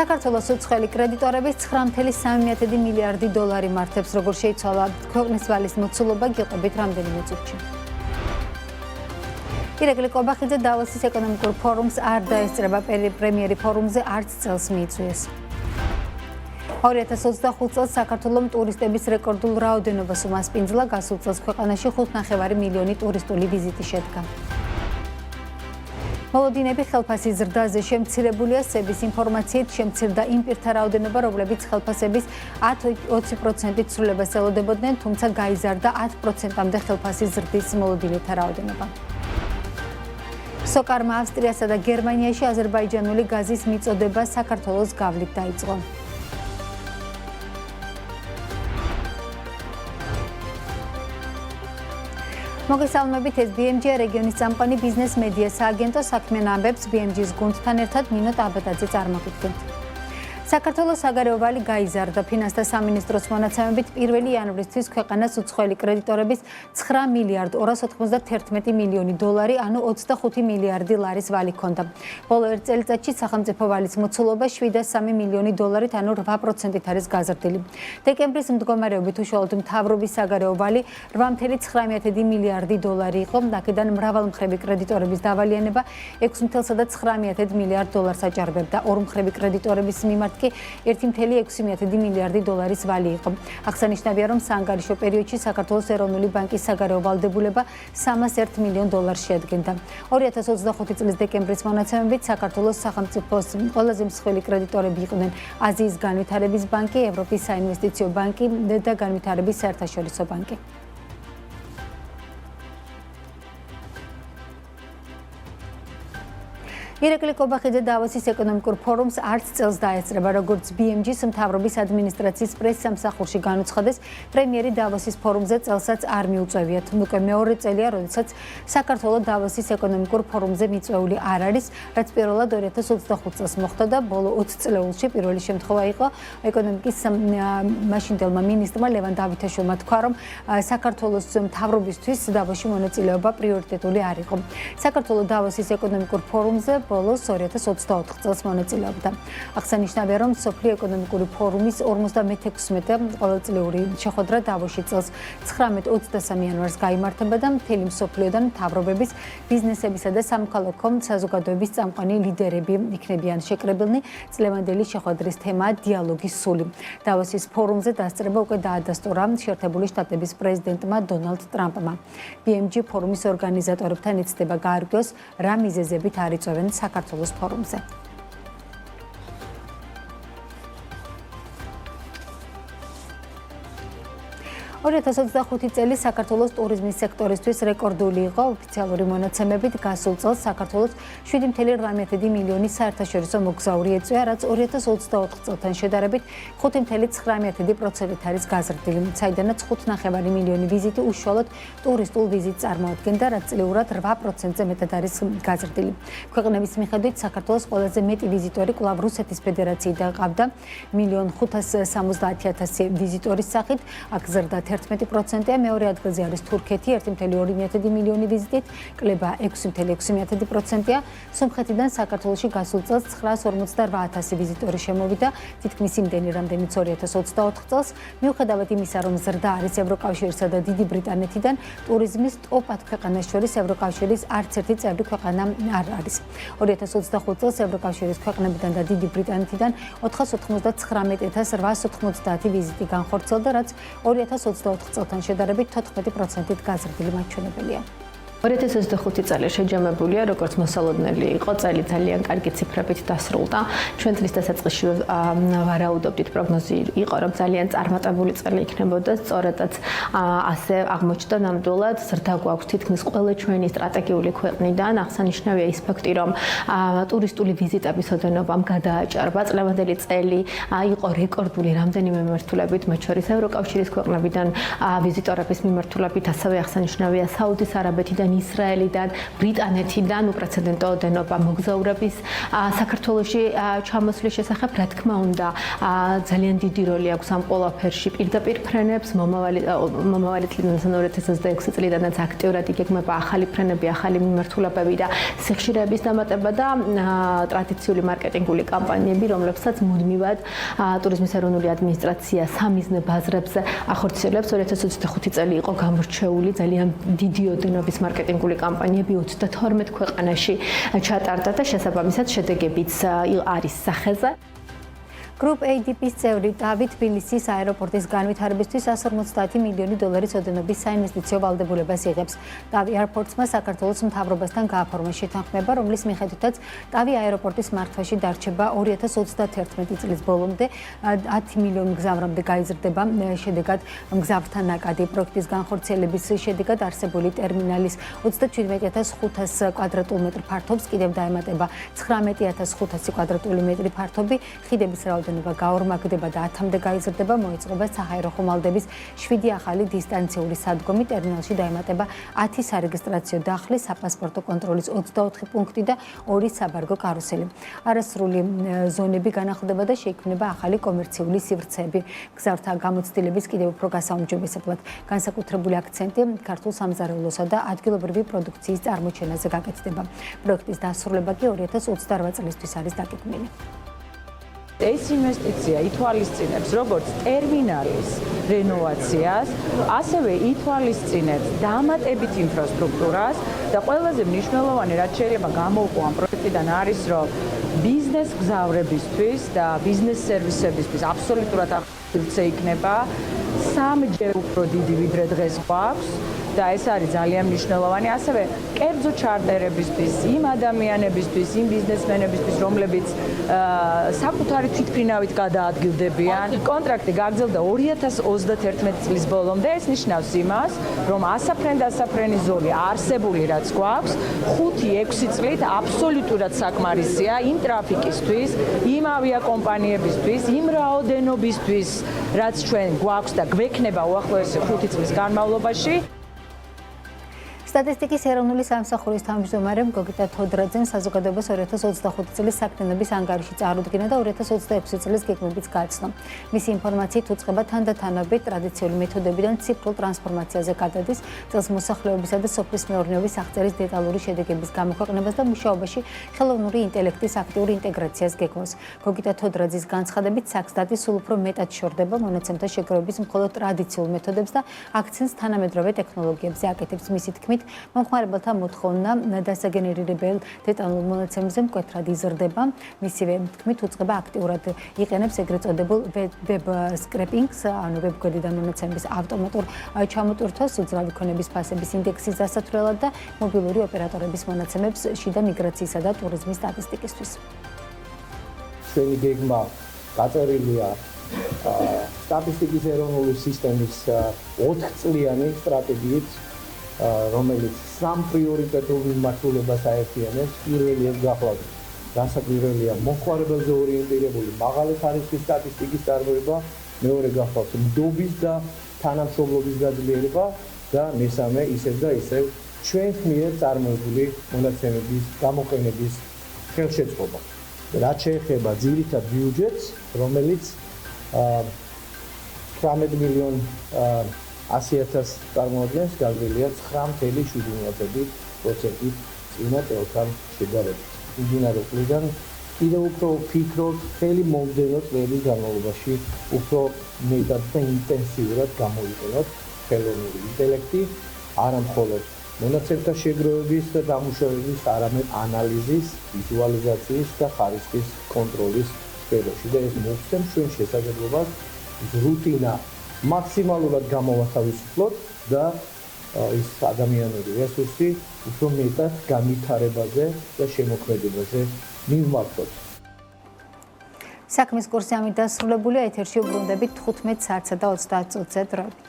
საქართველოს უცხოელი კრედიტორების 9.3 მილიარდი დოლარი მართებს, როგორც შეიცვალა ქვეყნის ვალის მოცულობა გიყობით რამდენიმე წუთში. ირაკლი კობახიძე დავოსის ეკონომიკურ ფორუმს არ დაესწრება, პრემიერი ფორუმზე არც წელს მიიწვიეს. 2025 წელს საქართველოს ტურისტების რეკორდულ რაოდენობას უმასპინძლა, გასულ წელს ქვეყანაში 5.5 მილიონი ტურისტული ვიზიტი შედგა. მოლოდინები ხელფასის ზრდაზე შემცირებულია, სების ინფორმაციით შემცირდა იმ პირთა რაოდენობა, რომლებიც ხელფასების 10-20%-ით ცვლილებას ელოდებოდნენ, თუმცა გაიზარდა 10%-მდე ხელფასის ზრდის მოლოდინებთა რაოდენობა. სოკარმა ავსტრიასა და გერმანიაში აზერბაიჯანული გაზის მიწოდება საქართველოს გავლით დაიწყო. მოგესალმებით, ეს BMG რეგიონის წამყვანი ბიზნეს მედია სააგენტო საქმიან ამბებს BMG-ს გუნდთან ერთად მინოთ აბატაძე წარმოგიდგენთ. საქართველოს საგარეო ვალი გაიზარდა. ფინანსთა სამინისტროს მონაცემებით 1 იანვრისთვის ქვეყანას უცხოელი კრედიტორების 9 მილიარდ 291 მილიონი დოლარი, ანუ 25 მილიარდი ლარის ვალი ჰქონდა. ბოლო ერთ წელიწადში სახელმწიფო ვალის მოცულობა 703 მილიონი დოლარით, ანუ 8%-ით არის გაზრდილი. დეკემბრის მდგომარეობით უშუალოდ მთავრობის საგარეო ვალი 8.9 მილიარდი დოლარი იყო. აქედან მრავალმხრივი კრედიტორების დავალიანება 6.9 მილიარდ დოლარს აჭარბებდა. ორმხრივი კრედიტორების მიმართ 1.6 მილიარდი დოლარის ვალი იყო. აღსანიშნავია, რომ საანგარიშო პერიოდში საქართველოს ეროვნული ბანკის საგარეო ვალდებულება 301 მილიონ დოლარს შეადგენდა. 2025 წლის დეკემბრის მონაცემებით საქართველოს სახელმწიფოს ყველაზე მსხვილი კრედიტორები იყვნენ აზიის განვითარების ბანკი, ევროპის საინვესტიციო ბანკი და განვითარების საერთაშორისო ბანკი. ირაკლი კობახიძე დავოსის ეკონომიკურ ფორუმს არც წელს დაესწრება, როგორც BMG-ს მთავრობის ადმინისტრაციის პრეს-სამსახურში განუცხადეს, პრემიერი დავოსის ფორუმზე წელსაც არ მიუწევიათ. უკვე მეორე წელია, როდესაც საქართველოს დავოსის ეკონომიკურ ფორუმზე მიწვეული არ არის, რაც პირველად 2025 წელს მოხდა და ბოლო 20 წლეულში პირველი შემთხვევა იყო. ეკონომიკის მაშინდელმა მინისტრმა ლევან დავითაშვილმა თქვა, რომ საქართველოს მთავრობისთვის დავოსში მონაწილეობა პრიორიტეტული არ იყო. საქართველოს დავოსის ეკონომიკურ ფორუმზე ბოლოს 2024 წელს მონაწილეობდა. აღსანიშნავია, რომ სოფლიო ეკონომიკური ფორუმის 56-მე ყოველწლიური შეხვედრა დავოსში წელს 19-23 იანვარს გაიმართება და მთელი მსოფლიოდან მთავრობების, ბიზნესებისა და სამოქალაქო საზოგადოების წამყვანი ლიდერები იქნებიან შეკრებილნი. წლევანდელი შეხვედრის თემაა დიალოგის სული. დავოსის ფორუმზე დასწრება უკვე დაადასტურა შეერთებული შტატების პრეზიდენტმა დონალდ ტრამპმა. BMG ფორუმის ორგანიზატორებთან იცდება გაარკვიოს, რა მიზეზებით არ იწვევენ საქართველოს ფორუმზე. 2025 წელი საქართველოს ტურიზმის სექტორისთვის რეკორდული იყო. ოფიციალური მონაცემებით გასულ წელს საქართველოს 7.8 მილიონი საერთაშორისო მოგზაური ეწვია, რაც 2024 წელთან შედარებით 5.9%-ით არის გაზრდილი, საიდანაც 5.5 მილიონი ვიზიტი უშუალოდ ტურისტულ ვიზიტს წარმოადგენდა, რაც წლიურად 8%-ზე მეტად არის გაზრდილი. ქვეყნების მიხედვით საქართველოს ყველაზე მეტი ვიზიტორი კვლავ რუსეთის ფედერაციიდან ყავდა 1.570.000 ვიზიტორის სახით, აქ ზრდა 11%-ია, მეორე ადგილზე არის თურქეთი 1.2 მილიონი ვიზიტით, კლება 6.6%-ია. სომხეთიდან საქართველოში გასულ წელს 958,000 ვიზიტორი შემოვიდა, თითქმის იმდენი, რამდენიც 2024 წელს. მიუხედავად იმისა, რომ ზრდა არის ევროკავშირსა და დიდი ბრიტანეთიდან, ტურიზმის ტოპ-10 ქვეყანას შორის ევროკავშირის არც ერთი წევრი ქვეყანა არ არის. 2025 წელს ევროკავშირის ქვეყნებიდან და დიდი ბრიტანეთიდან 499,890 ვიზიტი განხორციელდა, რაც 2024 წელთან შედარებით 14%-ით გაზრდილი მაჩვენებელია. 2025 წელი შეჯამებულია, როგორც მოსალოდნელი იყო, წელი ძალიან კარგი ციფრებით დასრულდა. ჩვენ წლის დასაწყისში ვარაუდობდით, პროგნოზი იყო, რომ ძალიან წარმატებული წელი იქნებოდა, სწორედაც ასე აღმოჩნდა ნამდვილად. ზრდა გვაქვს თითქმის ყველა ჩვენი სტრატეგიული ქვეყნიდან. აღსანიშნავია ის ფაქტი, რომ ტურისტული ვიზიტების ოდენობამ გადააჭარბა. წლევანდელი წელი იყო რეკორდული რამდენიმე მიმართულებით, მათ შორის ევროკავშირის ქვეყნებიდან ვიზიტორების მიმართულებით, ასევე აღსანიშნავია საუდის არაბეთიდან რუსეთიდან, ისრაელიდან, ბრიტანეთიდან უპრეცედენტო ოდენობა მოგზაურების საქართველოში ჩამოსვლის შესახებ, რა თქმა უნდა, ძალიან დიდი როლი აქვს ამ ყველაფერში. პირდაპირ ფრენებს მომავალი წლიდან 2026 წლიდანაც აქტიურად იგეგმება ახალი ფრენები, ახალი მიმართულებები და სიხშირეების დამატება და ტრადიციული მარკეტინგული კამპანიები, რომლებსაც მუდმივად ტურიზმის ეროვნული ადმინისტრაცია სამიზნე ბაზრებზე ახორციელებს. 2025 წელი იყო გამორჩეული ძალიან დიდი ოდენობის მარკეტინგული კამპანიები 32 ქვეყანაში ჩატარდა და შესაბამისად შედეგებიც არის სახეზე. Group ADP-ის წევრი დავით თბილისის აეროპორტის განვითარებისთვის 150 მილიონი დოლარის ოდენობის საინვესტიციო ვალდებულებას იღებს. დავი აეროპორტმა საქართველოს მთავრობასთან გააფორმა შეთანხმება, რომლის მიხედვითაც დავი აეროპორტის მართვაში დარჩება 2031 წლის ბოლომდე 10 მილიონი მგზავრამდე გაიზრდება. შედეგად მგზავრთა ნაკადი პროექტის განხორციელების შედეგად არსებული ტერმინალის 37500 კვადრატულ მეტრ ფართობს კიდევ დაემატება 19500 კვადრატული მეტრი ფართობი. ხიდების რაოდენობა გაორმაგდება და 10-მდე გაიზრდება, მოიწყება საჰაერო ხომალდების 7 ახალი დისტანციური სადგომი, ტერმინალში დაემატება 10 სარეგისტრაციო დახლი, საპასპორტო კონტროლის 24 პუნქტი და 2 საბარგო კარუსელი. არასრული ზონები განახლდება და შეიქმნება ახალი კომერციული სივრცეები. მგზავრთა გამოცდილების კიდევ უფრო გასაუმჯობესებლად განსაკუთრებული აქცენტი ქართულ სამზარეულოსა და ადგილობრივი პროდუქციის წარმოჩენაზე გაკეთდება. პროექტის დასრულება კი 2028 წლისთვის არის დაგეგმილი. ეს ინვესტიცია ითვალისწინებს როგორც ტერმინალის რენოვაციას, ასევე ითვალისწინებს დამატებით ინფრასტრუქტურას და ყველაზე მნიშვნელოვანი რაც შეიძლება გამოვყო ამ პროექტიდან არის, რომ ბიზნეს მგზავრებისთვის და ბიზნეს სერვისებისთვის აბსოლუტურად ახალცე იქნება, 3-ჯერ უფრო დიდი ვიდრე დღეს გვაქვს. და ეს არის ძალიან მნიშვნელოვანი, ასევე კერძო ჩარტერებისთვის, იმ ადამიანებისთვის, იმ ბიზნესმენებისთვის, რომლებიც საკუთარი თვითმფრინავით გადაადგილდებიან. კონტრაქტი გაგრძელდა 2031 წლის ბოლომდე. ეს ნიშნავს იმას, რომ ასაფრენ-დასაფრენი ზოლი არსებული რაც გვაქვს, 5-6 წლით აბსოლუტურად საკმარისია იმ ტრაფიკისთვის, იმ ავიაკომპანიებისთვის, იმ რაოდენობისთვის, რაც ჩვენ გვაქვს და გვექნება უახლოესი 5 წლის განმავლობაში. სტატისტიკის ეროვნული სამსახურის თავმჯდომარე გოგიტა თოდრაძემ საზოგადოებას 2025 წლის საქმიანობის ანგარიში წარუდგინა და 2026 წლის გეგმებიც გააცნო. მისი ინფორმაციით უწყება თანდათანობით ტრადიციული მეთოდებიდან ციფრულ ტრანსფორმაციაზე გადადის, წელს მოსახლეობისა და სოფლის მეურნეობის აღწერის დეტალური შედეგების გამოქვეყნებას და მუშაობაში ხელოვნური ინტელექტის აქტიური ინტეგრაციას გეგმავს. გოგიტა თოდრაძის განცხადებით, საქსტატი სულ უფრო მეტად შორდება მონაცემთა შეგროვების მხოლოდ ტრადიციულ მეთოდებს და აქცენტს თანამედროვე ტექნოლოგიებზე აკეთებს. მისი თქმით, მომხმარებელთა მოთხოვნა დასაგენერირებელ დეტალურ მონაცემებზე მკვეთრად იზრდება. მისივე თქმით, უწყება აქტიურად იყენებს ეგრეთ წოდებულ ვებ სკრეპინგს, ანუ ვებგვერდიდან მონაცემების ავტომატურ ჩამოტვირთვას, უძრავი ქონების ფასების ინდექსის დასათვლელად და მობილური ოპერატორების მონაცემებს შიდა მიგრაციისა და ტურიზმის სტატისტიკისთვის. ჩვენი გეგმა გაწერილია სტატისტიკის ეროვნული სისტემის 4-წლიანი სტრატეგიით, რომელიც 3 პრიორიტეტულ მიმართულებას აერთიანებს. პირველი გახლავთ დასაკვირველია მომხმარებელზე ორიენტირებული მაღალი ხარისხის სტატისტიკის წარმოება, მეორე გახლავთ მდობის და თანამშრომლობის გაძლიერება და მესამე ისევ და ისევ ჩვენს მიერ წარმოებული მონაცემების გამოყენების ხელშეწყობა. რაც შეეხება ძირითად ბიუჯეტს, რომელიც 18 მილიონ 100,000 წარმოადგენს, გაგრძელია 9.7% წინა წელთან შედარებით. მიმდინარე წლიდან კიდევ უფრო ვფიქრობ, მთელი მომდევნო წლების განმავლობაში უფრო მეტად და ინტენსიურად გამოიყენოთ ხელოვნური ინტელექტი, არა მხოლოდ მონაცემთა შეგროვების და დამუშავების, არამედ ანალიზის, ვიზუალიზაციის და ხარისხის კონტროლის სფეროში და ეს მოგცემს ჩვენ შესაძლებლობას რუტინა მაქსიმალურად გამოვათავისუფლოთ და ის ადამიანური რესურსი უფრო მეტად განვითარებაზე და შემოქმედებაზე მივმართოთ. საქმის კურსი ამით დასრულებულია, ეთერში უბრუნდებით 15 საათსა და 30 წუთზე დროებით.